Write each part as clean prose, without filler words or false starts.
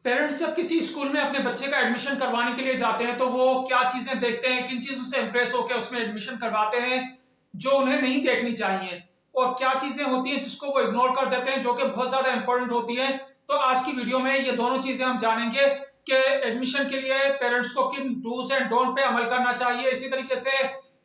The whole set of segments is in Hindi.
पेरेंट्स जब किसी स्कूल में अपने बच्चे का एडमिशन करवाने के लिए जाते हैं तो वो क्या चीजें देखते हैं, किन चीजों से इंप्रेस होकर उसमें एडमिशन करवाते हैं जो उन्हें नहीं देखनी चाहिए, और क्या चीजें होती हैं जिसको वो इग्नोर कर देते हैं जो कि बहुत ज्यादा इंपॉर्टेंट होती हैं। तो आज की वीडियो में ये दोनों चीजें हम जानेंगे कि एडमिशन के लिए पेरेंट्स को किन डूज एंड डोंट पे अमल करना चाहिए। इसी तरीके से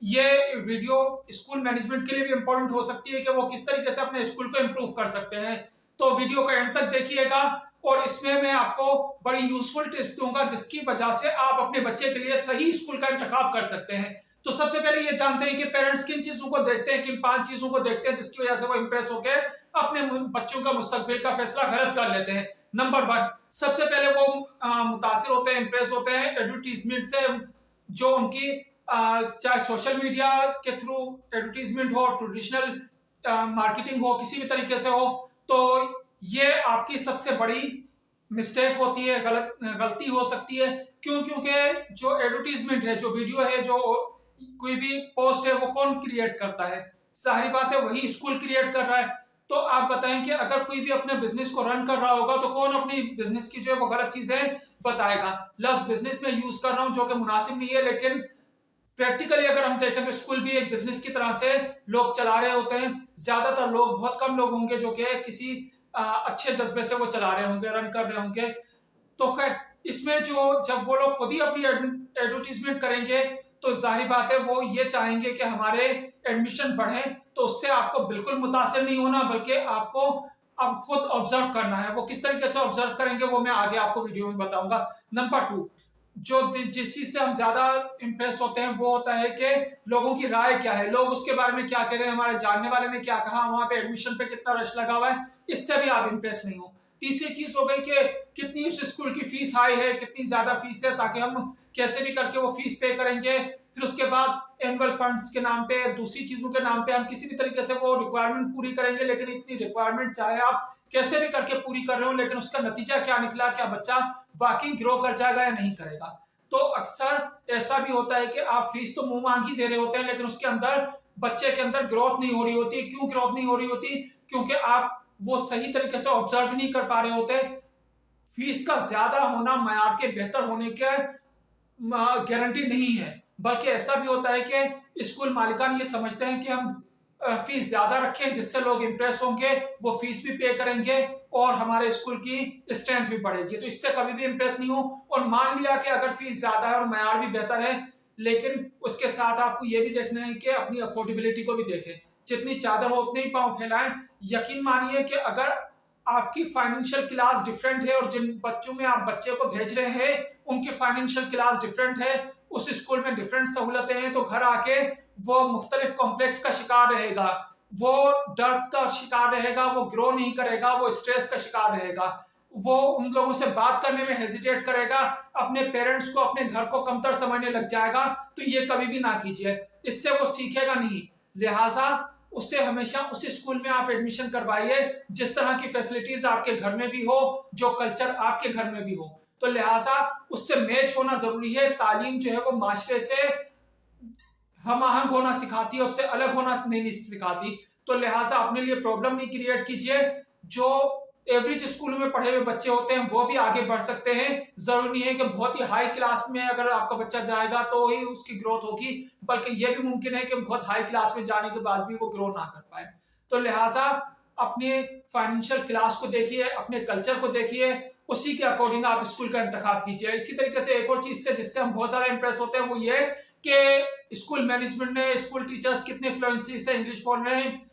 ये वीडियो स्कूल मैनेजमेंट के लिए भी इंपॉर्टेंट हो सकती है कि वो किस तरीके से अपने स्कूल को इंप्रूव कर सकते हैं। तो वीडियो को एंड तक देखिएगा और इसमें मैं आपको बड़ी यूजफुल टिप्स दूंगा जिसकी वजह से आप अपने बच्चे के लिए सही स्कूल का इंतखाब कर सकते हैं। तो सबसे पहले ये जानते हैं कि पेरेंट्स किन चीजों को देखते हैं, किन 5 चीजों को देखते हैं जिसकी वजह से वो इंप्रेस होकर अपने बच्चों का मुस्तकबिल का फैसला गलत कर लेते हैं। नंबर 1, सबसे पहले वो मुतासिर होते हैं, इंप्रेस होते हैं एडवर्टीजमेंट से, जो उनकी चाहे सोशल मीडिया के थ्रू एडवर्टीजमेंट हो, ट्रेडिशनल मार्केटिंग हो, किसी भी तरीके से हो। तो ये आपकी सबसे बड़ी मिस्टेक होती है, गलती हो सकती है। क्यों? क्योंकि जो एडवर्टीजमेंट है, जो वीडियो है, जो कोई भी पोस्ट है, वो कौन क्रिएट करता है? सारी बात है वही स्कूल क्रिएट कर रहा है। तो आप बताएं कि अगर कोई भी अपने बिजनेस को रन कर रहा होगा तो कौन अपनी बिजनेस की जो है वो गलत चीजें बताएगा? लफ्ज बिजनेस में यूज कर रहा हूं जो कि मुनासिब नहीं है, लेकिन प्रैक्टिकली अगर हम देखें तो स्कूल भी एक बिजनेस की तरह से लोग चला रहे होते हैं। ज्यादातर लोग, बहुत कम लोग होंगे जो कि किसी अच्छे जज्बे से वो चला रहे होंगे, रन कर रहे होंगे। तो खैर इसमें जो जब वो लोग खुद ही अपनी एडवर्टीजमेंट करेंगे तो जाहिर बात है वो ये चाहेंगे कि हमारे एडमिशन बढ़े। तो उससे आपको बिल्कुल मुतासिर नहीं होना, बल्कि आपको अब खुद ऑब्जर्व करना है। वो किस तरीके से ऑब्जर्व करेंगे वो मैं आगे आपको वीडियो में बताऊंगा। नंबर 2, जो जिस चीज से हम ज्यादा इंप्रेस होते हैं वो होता है कि लोगों की राय क्या है, लोग उसके बारे में क्या कह रहे हैं, हमारे जानने वाले ने क्या कहा, वहां पे एडमिशन पे कितना रश लगा हुआ है, इससे भी आप इंप्रेस नहीं हो। तीसरी चीज हो गई कि कितनी उस स्कूल की फीस हाई है, कितनी ज्यादा फीस है, ताकि हम कैसे भी करके वो फीस पे करेंगे। फिर उसके बाद एनुअल फंड्स के नाम पे, दूसरी चीजों के नाम पे हम किसी भी तरीके से वो रिक्वायरमेंट पूरी करेंगे, लेकिन इतनी रिक्वायरमेंट चाहे आप कैसे भी करके पूरी कर रहे हो, लेकिन उसका नतीजा क्या निकला, क्या बच्चा वाकई ग्रो कर जाएगा या नहीं करेगा। तो अक्सर ऐसा भी होता है कि आप फीस तो मुंह मांग ही दे रहे होते हैं, लेकिन उसके अंदर बच्चे के अंदर ग्रोथ नहीं हो रही होती। क्यों ग्रोथ नहीं हो रही होती? क्योंकि आप वो सही तरीके से ऑब्जर्व नहीं कर पा रहे होते। फीस का ज्यादा होना मयार के बेहतर होने के गारंटी नहीं है, बल्कि ऐसा भी होता है कि स्कूल मालिकान ये समझते हैं कि हम फीस ज्यादा रखें जिससे लोग इंप्रेस होंगे, वो फीस भी पे करेंगे और हमारे स्कूल की स्ट्रेंथ भी बढ़ेगी। तो इससे कभी भी इंप्रेस नहीं हो। और मान लिया कि अगर फीस ज्यादा है और मयार भी बेहतर है, लेकिन उसके साथ आपको ये भी देखना है कि अपनी अफोर्डेबिलिटी को भी देखें। जितनी चादर हो उतने ही पांव फैलाएं। यकीन मानिए कि अगर आपकी फाइनेंशियल क्लास डिफरेंट है और जिन बच्चों में आप बच्चे को भेज रहे हैं उनकी फाइनेंशियल क्लास डिफरेंट है, उस स्कूल में डिफरेंट सहूलतें हैं, तो घर आके वो मुख्तलिफ कॉम्प्लेक्स का शिकार रहेगा, वो डर का शिकार रहेगा, वो ग्रो नहीं करेगा, वो स्ट्रेस का शिकार रहेगा, वो उन लोगों से बात करने में हेजिटेट करेगा, अपने पेरेंट्स को, अपने घर को कमतर समझने लग जाएगा। तो ये कभी भी ना कीजिए, इससे वो सीखेगा नहीं। लिहाजा उससे हमेशा उस स्कूल में आप एडमिशन करवाइए जिस तरह की फैसिलिटीज आपके घर में भी हो, जो कल्चर आपके घर में भी हो। तो लिहाजा उससे मैच होना जरूरी है। तालीम जो है वो माशरे से हम आहंग होना सिखाती है, उससे अलग होना नहीं सिखाती। तो लिहाजा अपने लिए प्रॉब्लम नहीं क्रिएट कीजिए। जो एवरेज स्कूल में पढ़े हुए बच्चे होते हैं वो भी आगे बढ़ सकते हैं। जरूरी नहीं है कि बहुत ही हाई क्लास में अगर आपका बच्चा जाएगा तो ही उसकी ग्रोथ होगी, बल्कि यह भी मुमकिन है कि बहुत हाई क्लास में जाने के बाद भी वो ग्रो ना कर पाए। तो लिहाजा अपने फाइनेंशियल क्लास को देखिए, अपने कल्चर को देखिए, उसी के अकॉर्डिंग आप स्कूल का इंतखाब कीजिए। इसी तरीके से एक और चीज से जिससे हम बहुत ज्यादा इंप्रेस होते हैं वो ये कि स्कूल मैनेजमेंट ने, स्कूल टीचर्स कितने फ्लुएंसी से इंग्लिश बोल रहे हैं,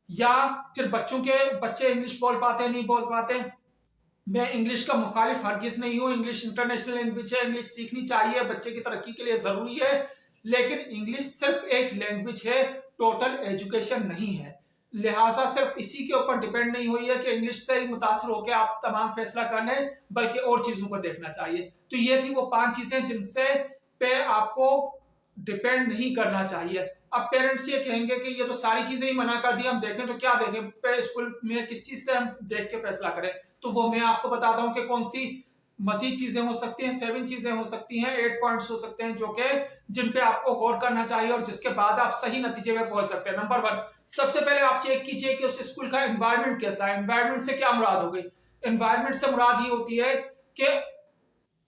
या फिर बच्चे इंग्लिश बोल पाते हैं, नहीं बोल पाते। मैं इंग्लिश का मुखालिफ हरगिज नहीं हूं। इंग्लिश इंटरनेशनल लैंग्वेज है, इंग्लिश सीखनी चाहिए, बच्चे की तरक्की के लिए जरूरी है। लेकिन इंग्लिश सिर्फ एक लैंग्वेज है, टोटल एजुकेशन नहीं है। लिहाजा सिर्फ इसी के ऊपर डिपेंड नहीं हुई है कि इंग्लिश से ही मुतासर होकर आप तमाम फैसला कर लें, बल्कि और चीजों को देखना चाहिए। तो ये थी वो 5 चीजें जिनसे पे आपको डिपेंड नहीं करना चाहिए। अब पेरेंट्स ये कहेंगे कि ये तो सारी चीजें ही मना कर दी, हम देखें तो क्या देखें, पे स्कूल में किस चीज से हम देख के फैसला करें। तो वो मैं आपको बताता हूं कि कौन सी मजीद चीजें हो सकती हैं। 7 चीजें हो सकती हैं, 8 पॉइंट्स हो सकते हैं जो कि जिन पे आपको गौर करना चाहिए और जिसके बाद आप सही नतीजे में पहुंच सकते हैं। नंबर 1, सबसे पहले आप चेक कीजिए कि उस स्कूल का एनवायरमेंट कैसा है। एनवायरमेंट से क्या मुराद हो गई? एनवायरमेंट से मुराद ये होती है कि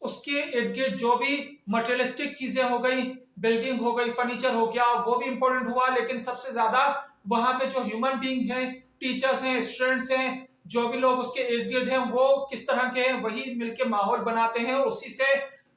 उसके इर्द गिर्द जो भी मटेरियलिस्टिक चीजें हो गई, बिल्डिंग हो गई, फर्नीचर हो गया, वो भी इंपॉर्टेंट हुआ, लेकिन सबसे ज्यादा वहां पे जो ह्यूमन बीइंग है, टीचर्स हैं, स्टूडेंट्स हैं, जो भी लोग उसके इर्द गिर्द हैं, वो किस तरह के हैं, वही मिलके माहौल बनाते हैं, और उसी से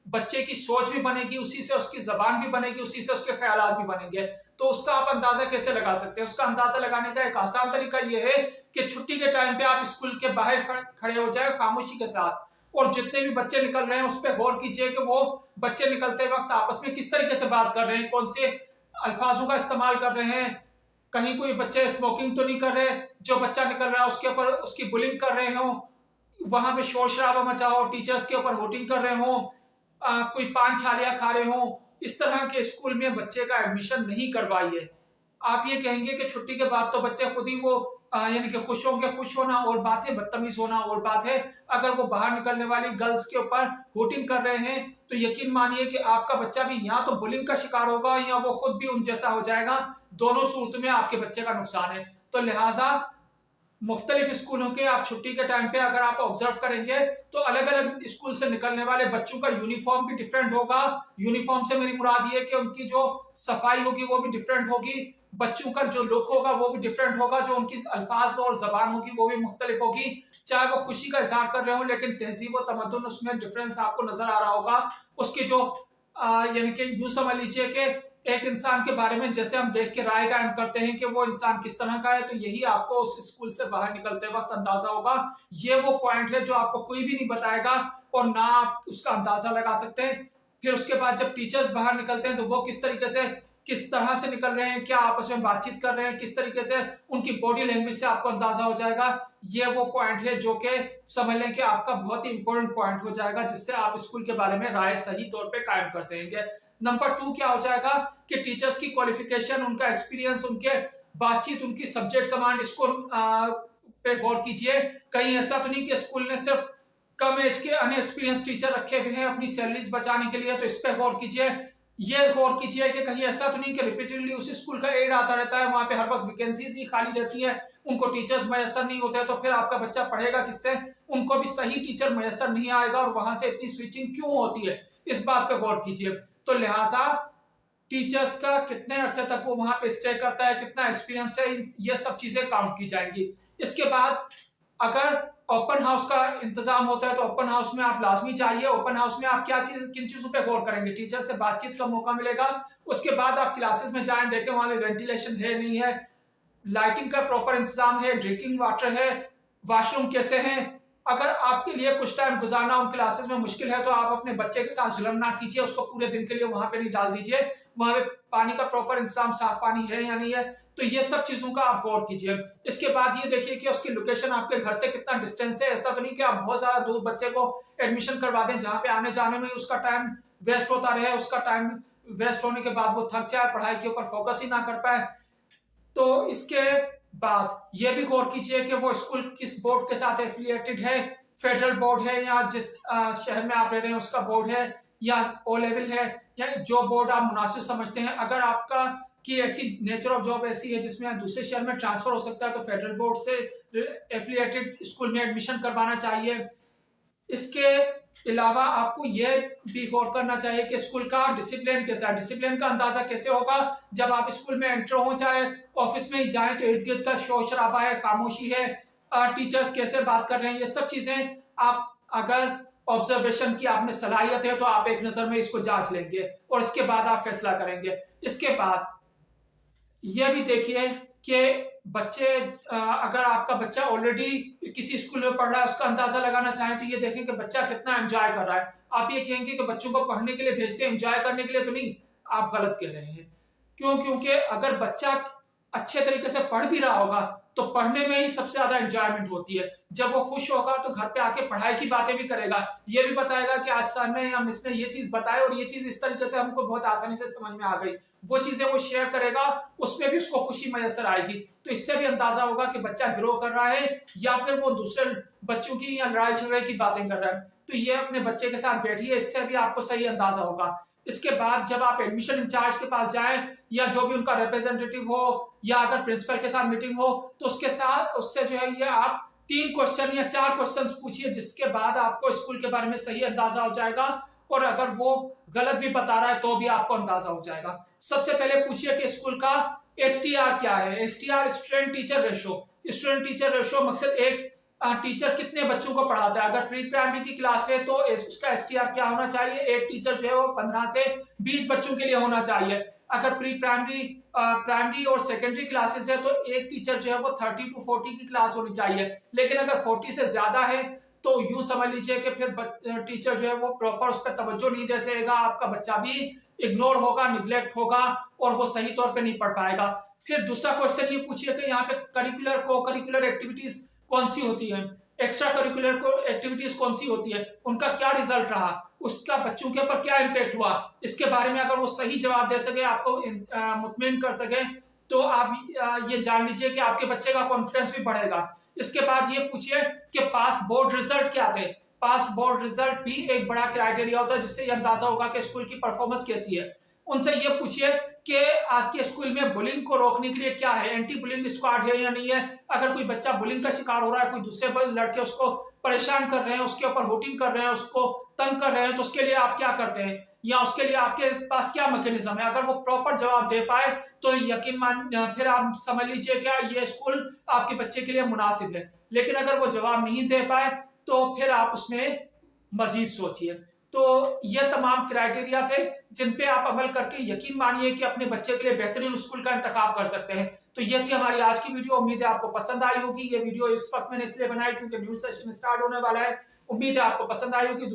बच्चे की सोच भी बनेगी, उसी से उसकी जबान भी बनेगी, उसी से उसके ख्यालात भी बनेंगे। तो उसका आप अंदाजा कैसे लगा सकते हैं? उसका अंदाजा लगाने का एक आसान तरीका यह है कि छुट्टी के टाइम पे आप स्कूल के बाहर खड़े हो जाए खामोशी के साथ, और जितने भी बच्चे निकल रहे हैं उस पर गौर कीजिए कि वो बच्चे निकलते वक्त आपस में किस तरीके से बात कर रहे हैं, कौन से अल्फाजों का इस्तेमाल कर रहे हैं, कहीं कोई बच्चे स्मोकिंग तो नहीं कर रहे, जो बच्चा निकल रहा है उसके ऊपर उसकी बुलिंग कर रहे हो, वहां पे शोर शराबा मचा हो, टीचर्स के ऊपर होटिंग कर रहे हो, कोई पान छालियां खा रहे हो। इस तरह के स्कूल में बच्चे का एडमिशन नहीं करवाइए। आप ये कहेंगे कि छुट्टी के बाद तो बच्चे खुद ही वो यानी कि खुश होंगे, खुश होना और बात है, बदतमीज होना और बात है। अगर वो बाहर निकलने वाली गर्ल्स के ऊपर होटिंग कर रहे हैं तो यकीन मानिए कि आपका बच्चा भी या तो बुलिंग का शिकार होगा या वो खुद भी उन जैसा हो जाएगा। दोनों सूरत में आपके बच्चे का नुकसान है। तो लिहाजा मुख्तलिफ स्कूलों के आप छुट्टी के टाइम पे अगर आप ऑब्जर्व करेंगे तो अलग अलग स्कूल से निकलने वाले बच्चों का यूनिफॉर्म भी डिफरेंट होगा। यूनिफॉर्म से मेरी मुराद ये कि उनकी जो सफाई होगी वो भी डिफरेंट होगी, बच्चों का जो लुक होगा वो भी डिफरेंट होगा, जो उनकी अल्फाज और जबान होगी वो भी मुख्तलिफ होगी। चाहे वो खुशी का इजहार कर रहे हो, लेकिन तहजीब और तमद्दुन उसमें डिफरेंस आपको नजर आ रहा होगा। उसके जो यानी कि यूं समझ लीजिए कि एक इंसान के बारे में जैसे हम देख के राय कायम करते हैं कि वो इंसान किस तरह का है, तो यही आपको उस स्कूल से बाहर निकलते वक्त अंदाजा होगा। ये वो पॉइंट है जो आपको कोई भी नहीं बताएगा और ना आप उसका अंदाजा लगा सकते हैं। फिर उसके बाद जब टीचर्स बाहर निकलते हैं तो वो किस तरीके से, किस तरह से निकल रहे हैं, क्या आपस में बातचीत कर रहे हैं, किस तरीके से उनकी बॉडी लैंग्वेज से आपको अंदाजा हो जाएगा। ये वो पॉइंट है जो कि समझ लें कि आपका बहुत ही इंपॉर्टेंट पॉइंट हो जाएगा, जिससे आप स्कूल के बारे में राय सही तौर पे कायम कर सकेंगे। नंबर 2 क्या हो जाएगा कि टीचर्स की क्वालिफिकेशन, उनका एक्सपीरियंस, उनके बातचीत, उनकी सब्जेक्ट कमांड, इसको पे गौर कीजिए। कहीं ऐसा तो नहीं कि स्कूल ने सिर्फ कम एज के अनएक्सपीरियंस टीचर रखे हुए हैं अपनी सैलरीज बचाने के लिए, तो इस पे गौर कीजिए। ये गौर कीजिए कि कहीं ऐसा तो नहीं कि रिपीटेडली उसी स्कूल का एड आता रहता है, वहां पे हर वक्त वैकेंसीज ही खाली रहती है, उनको टीचर्स मैसर नहीं होते, तो फिर आपका बच्चा पढ़ेगा किससे? उनको भी सही टीचर मैसर नहीं आएगा, और वहां से इतनी स्विचिंग क्यों होती है, इस बात पे गौर कीजिए। तो लिहाजा टीचर्स का कितने अरसे तक वो वहां पे स्टे करता है, कितना एक्सपीरियंस है, ये सब चीजें काउंट की जाएंगी। इसके बाद अगर ओपन हाउस का इंतजाम होता है तो ओपन हाउस में आप लाजमी चाहिए। ओपन हाउस में आप क्या चीज, किन चीजों पे गौर करेंगे? टीचर से बातचीत का मौका मिलेगा। उसके बाद आप क्लासेस में जाएं, देखें वहां वेंटिलेशन है नहीं है, लाइटिंग का प्रॉपर इंतजाम है, ड्रिंकिंग वाटर है, वॉशरूम कैसे हैं। अगर आपके लिए कुछ टाइम गुजारना उन क्लासेस में मुश्किल है तो आप अपने बच्चे के साथ जुल्म ना कीजिए, उसको पूरे दिन के लिए वहां पे नहीं डाल दीजिए। वहां पे पानी का प्रॉपर इंतजाम, साफ पानी है या नहीं है, तो ये सब चीजों का आप गौर कीजिए। इसके बाद ये देखिए कि उसकी लोकेशन आपके घर से कितना डिस्टेंस है। ऐसा तो नहीं कि आप बहुत ज्यादा दूर बच्चे को एडमिशन करवा दें जहां पे आने जाने में उसका टाइम वेस्ट होता रहे, उसका टाइम वेस्ट होने के बाद वो थक जाए, पढ़ाई के ऊपर फोकस ही ना कर पाए। तो इसके बाद ये भी गौर कीजिए कि वो स्कूल किस बोर्ड के साथ एफिलिएटेड है, फेडरल बोर्ड है या जिस शहर में आप रह रहे हैं उसका बोर्ड है, या ओ लेवल है, या जो बोर्ड आप मुनासिब समझते हैं। अगर आपका की ऐसी नेचर ऑफ जॉब ऐसी है जिसमें दूसरे शहर में ट्रांसफर हो सकता है तो फेडरल बोर्ड से एफिलिएटेड स्कूल में एडमिशन करवाना चाहिए। इसके अलावा आपको यह भी गौर करना चाहिए कि स्कूल का डिसिप्लिन कैसा है। डिसिप्लिन का अंदाजा कैसे होगा? जब आप स्कूल में एंटर हो, चाहे ऑफिस में ही जाएं, तो इर्द गिर्द का शोर शराबा है, खामोशी है, टीचर्स कैसे बात कर रहे हैं, ये सब चीजें आप अगर ऑब्जर्वेशन की आप में सलाहियत है तो आप एक नजर में इसको जांच लेंगे और इसके बाद आप फैसला करेंगे। इसके बाद यह भी देखिए कि बच्चे, अगर आपका बच्चा ऑलरेडी किसी स्कूल में पढ़ रहा है, उसका अंदाजा लगाना चाहें तो ये देखें कि बच्चा कितना एंजॉय कर रहा है। आप ये कहेंगे कि बच्चों को पढ़ने के लिए भेजते हैं एंजॉय करने के लिए, तो नहीं, आप गलत कह रहे हैं। क्यों? क्योंकि अगर बच्चा अच्छे तरीके से पढ़ भी रहा होगा तो पढ़ने में ही सबसे ज्यादा एंजॉयमेंट होती है। जब वो खुश होगा तो घर पे आके पढ़ाई की बातें भी करेगा, ये भी बताएगा कि आज सर ने या मिस ने ये चीज बताई और ये चीज इस तरीके से हमको बहुत आसानी से समझ में आ गई। वो चीजें वो शेयर करेगा, उसमें भी उसको खुशी मैसर आएगी। तो इससे भी अंदाजा होगा कि बच्चा ग्रो कर रहा है या फिर वो दूसरे बच्चों की या लड़ाई झगड़े की बातें कर रहा है। तो ये अपने बच्चे के साथ बैठिए, इससे भी आपको सही अंदाजा होगा। इसके बाद जब आप एडमिशन इंचार्ज के पास जाएं या जो भी उनका रिप्रेजेंटेटिव हो, या अगर प्रिंसिपल के साथ मीटिंग हो तो उसके साथ उससे जो है ये आप 3 क्वेश्चन या 4 क्वेश्चन पूछिए, जिसके बाद आपको स्कूल के बारे में सही अंदाजा हो जाएगा, और अगर वो गलत भी बता रहा है तो भी आपको अंदाजा हो जाएगा। सबसे पहले पूछिए कि स्कूल का एसटीआर क्या है। STR student teacher ratio. Student teacher ratio मकसद एक टीचर कितने बच्चों को पढ़ाता है। अगर प्री प्राइमरी की क्लास है तो उसका एसटीआर क्या होना चाहिए, एक टीचर जो है वो 15 से 20 बच्चों के लिए होना चाहिए। अगर प्री प्राइमरी प्राइमरी और सेकेंडरी क्लासेस है तो एक टीचर जो है वो 30 to 40 की क्लास होनी चाहिए। लेकिन अगर 40 से ज्यादा है तो यूं समझ लीजिए कि फिर टीचर जो है वो प्रॉपर उस पर तवज्जो नहीं दे सकेगा, आपका बच्चा भी इग्नोर होगा, निग्लेक्ट होगा, और वो सही तौर पे नहीं पढ़ पाएगा। फिर दूसरा क्वेश्चन ये पूछिए कि यहाँ पे करिकुलर को करिकुलर एक्टिविटीज कौन सी होती है, एक्स्ट्रा करिकुलर को एक्टिविटीज कौन सी होती है, उनका क्या रिजल्ट रहा, उसका बच्चों के ऊपर क्या इम्पैक्ट हुआ। इसके बारे में अगर वो सही जवाब दे सके, आपको मुतमिन कर सके, तो आप ये जान लीजिए कि आपके बच्चे का कॉन्फिडेंस भी बढ़ेगा। इसके बाद ये पूछिए कि पास बोर्ड रिजल्ट क्या थे। पास बोर्ड रिजल्ट भी एक बड़ा क्राइटेरिया होता है जिससे ये अंदाजा होगा कि स्कूल की परफॉर्मेंस कैसी है। उनसे ये पूछिए कि आपके स्कूल में बुलिंग को रोकने के लिए क्या है, एंटी बुलिंग स्क्वाड है या नहीं है। अगर कोई बच्चा बुलिंग का शिकार हो रहा है, कोई दूसरे लड़के उसको परेशान कर रहे हैं, उसके ऊपर हुटिंग कर रहे हैं, उसको तंग कर रहे हैं, तो उसके लिए आप क्या करते हैं, या उसके लिए आपके पास क्या मैकेनिज्म है। अगर वो प्रॉपर जवाब दे पाए तो यकीन मान फिर आप समझ लीजिए क्या ये स्कूल आपके बच्चे के लिए मुनासिब है। लेकिन अगर वो जवाब नहीं दे पाए तो फिर आप उसमें मजीद सोचिए। तो ये तमाम क्राइटेरिया थे जिन पे आप अमल करके यकीन मानिए कि अपने बच्चे के लिए बेहतरीन स्कूल का इंतखाब कर सकते हैं। तो ये थी हमारी आज की वीडियो। उम्मीद है आपको पसंद आई होगी। ये वीडियो इस वक्त मैंने इसलिए बनाई क्योंकि न्यू सेशन स्टार्ट होने वाला है। उम्मीद है आपको पसंद आई होगी।